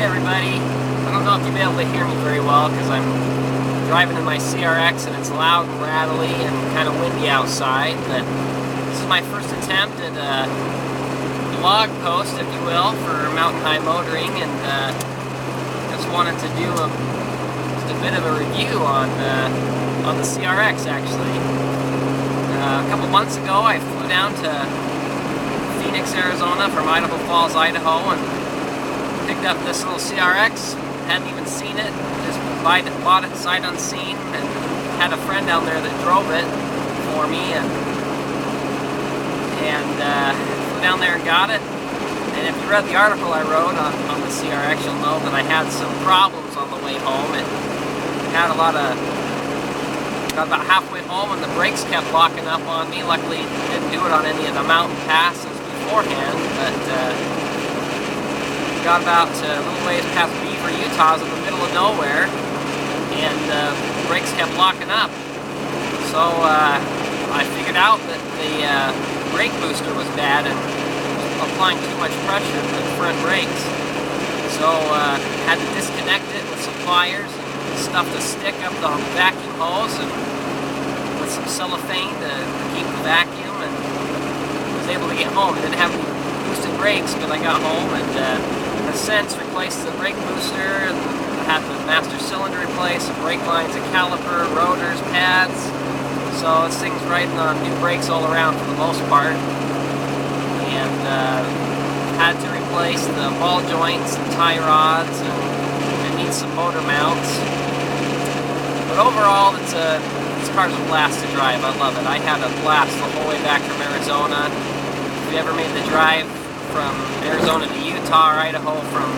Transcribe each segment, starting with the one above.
everybody. I don't know if you'll be able to hear me very well because I'm driving in my CRX and it's loud and rattly and kind of windy outside, but this is my first attempt at a blog post, if you will, for Mountain High Motoring, and just wanted to do just a bit of a review on the CRX actually. A couple months ago I flew down to Phoenix, Arizona from Idaho Falls, Idaho, and picked up this little CRX. Hadn't even seen it, just bought it sight unseen, and had a friend down there that drove it for me, and flew down there and got it. And if you read the article I wrote on the CRX, you'll know that I had some problems on the way home. It had got about halfway home and the brakes kept locking up on me. Luckily, didn't do it on any of the mountain passes beforehand, but got about a little ways past Beaver, Utah, in the middle of nowhere, and the brakes kept locking up. So I figured out that the brake booster was bad and was applying too much pressure to the front brakes. So had to disconnect it with some pliers and stuff to stick up the vacuum hose and with some cellophane to keep the vacuum, and was able to get home. I didn't have any boosted brakes, but I got home and have since replaced the brake booster, and I had the master cylinder replaced, brake lines, a caliper, rotors, pads. So this thing's riding on new brakes all around for the most part. And had to replace the ball joints and tie rods, and need some motor mounts. But overall, this car's a blast to drive. I love it. I had a blast the whole way back from Arizona. If you ever made the drive from Arizona to Utah or Idaho from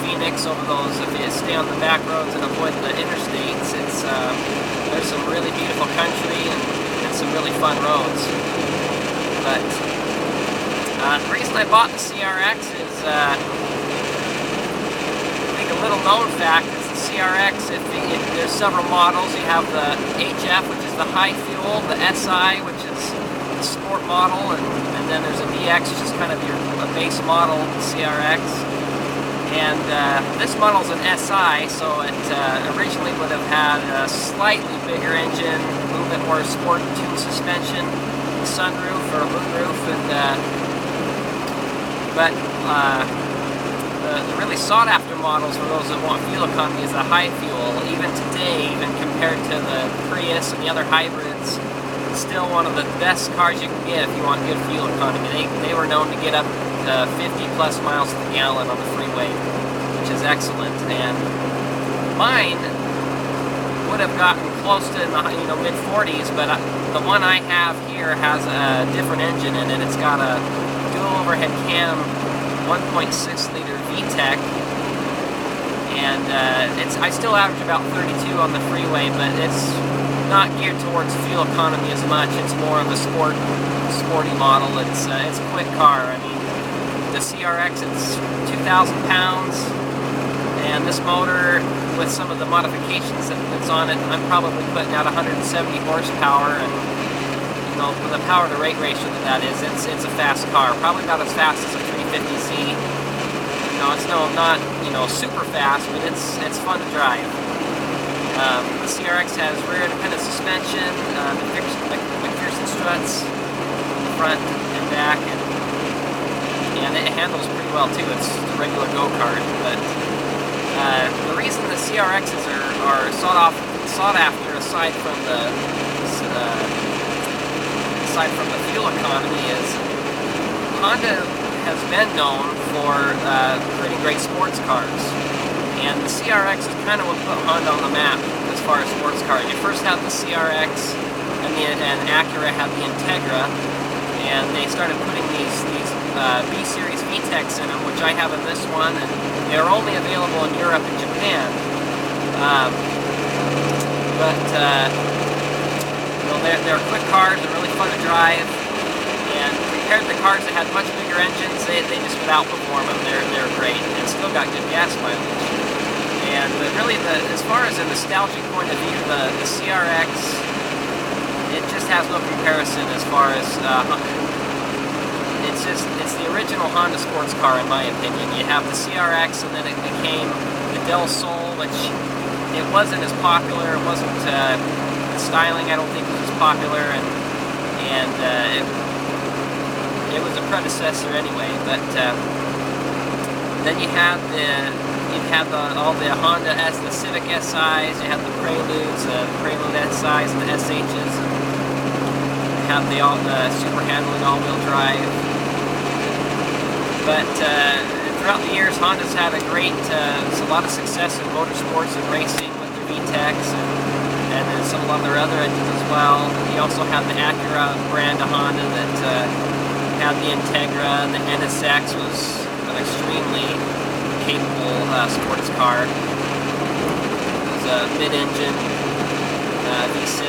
Phoenix over those, if you stay on the back roads and avoid the interstates, there's some really beautiful country and some really fun roads. But the reason I bought the CRX is, I think a little known fact is the CRX, if there's several models. You have the HF, which is the high fuel, the SI, which is the sport model, and then there's a DX, which is kind of a base model CRX. And this model's an SI, so it originally would have had a slightly bigger engine, a little bit more sport-tuned suspension, sunroof or moonroof, but the really sought-after models for those that want fuel economy is the high fuel. Even today, even compared to the Prius and the other hybrids, it's still one of the best cars you can get if you want good fuel economy. They were known to get up to 50 plus miles to the gallon on the freeway, which is excellent. And mine would have gotten close to mid 40s, but the one I have here has a different engine in it. It's got a dual overhead cam 1.6 liter VTEC, and I still average about 32 on the freeway, but it's not geared towards fuel economy as much. It's more of a sporty model. It's a quick car. I mean, the CRX, it's 2,000 pounds, and this motor, with some of the modifications that's on it, I'm probably putting out 170 horsepower, and with the power to rate ratio that is, it's a fast car. Probably about as fast as a 350Z. It's not super fast, but it's fun to drive. The CRX has rear independent suspension, McPherson struts, front and back, and it handles pretty well too. It's a regular go-kart. But the reason the CRXs are sought after, aside from the fuel economy, is Honda has been known for creating great sports cars. And the CRX is kind of what put Honda on the map as far as sports cars. You first had the CRX, and Acura had the Integra, and they started putting these B-Series VTECs in them, which I have in this one, and they're only available in Europe and Japan. They're quick cars, they're really fun to drive, and compared to the cars that had much bigger engines, they just would outperform them. They're great, and still got good gas mileage. And really, as far as a nostalgic point of view, the CRX, it just has no comparison as far as it's the original Honda sports car in my opinion. You have the CRX, and then it became the Del Sol, which it wasn't as popular. It wasn't the styling. I don't think was as popular, and it was a predecessor anyway. But then you have all the Honda the Civic SIs. You have the Preludes, the Prelude SIs, and the SHs. You have the super handling all-wheel drive. But throughout the years, Honda's had a lot of success in motorsports and racing with their VTECs, and then a lot of their other engines as well. You also have the Acura brand of Honda that had the Integra, and the NSX was an extremely capable sports car. It was a mid-engine V6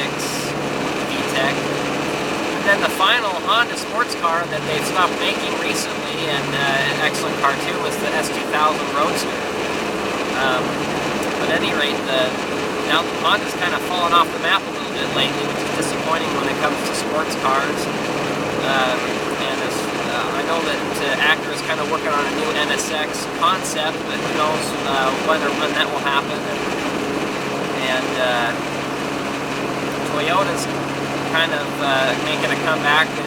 VTEC. And then the final Honda sports car that they've stopped making recently, and an excellent car too, was the S2000 Roadster. But at any rate, now Honda's kind of fallen off the map a little bit lately, which is disappointing when it comes to sports cars. I know that Acura's kind of working on a new NSX concept, but who knows when that will happen. And Toyota's kind of making a comeback. They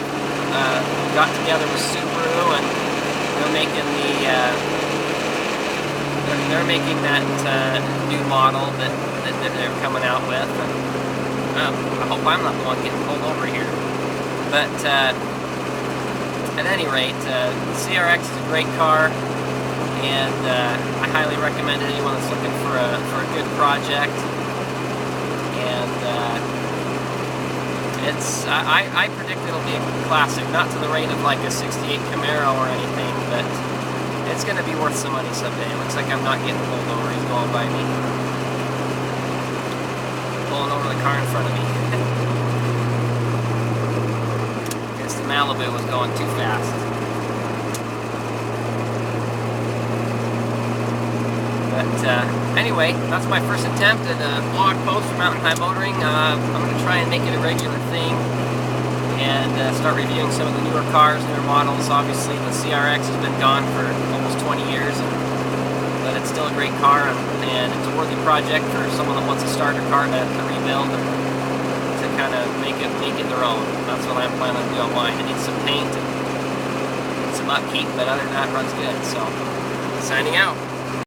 got together with Subaru, and they're making that new model that they're coming out with. And, I hope I'm not the one getting pulled over here. But at any rate, CRX is a great car, and I highly recommend it to anyone that's looking for a good project. And I predict it'll be a classic, not to the rate of like a '68 Camaro or anything, but it's going to be worth some money someday. It looks like I'm not getting pulled over. He's going by me, pulling over the car in front of me. Guess the Malibu was going too fast. But anyway, that's my first attempt at a blog post for Mountain High Motoring. I'm going to try and make it a regular thing, and start reviewing some of the newer cars, newer models. Obviously, the CRX has been gone for almost 20 years, but it's still a great car, and it's a worthy project for someone that wants a starter car to rebuild and to kind of make it their own. That's what I'm planning to do on mine. It needs some paint and some upkeep, but other than that, it runs good. So, signing out.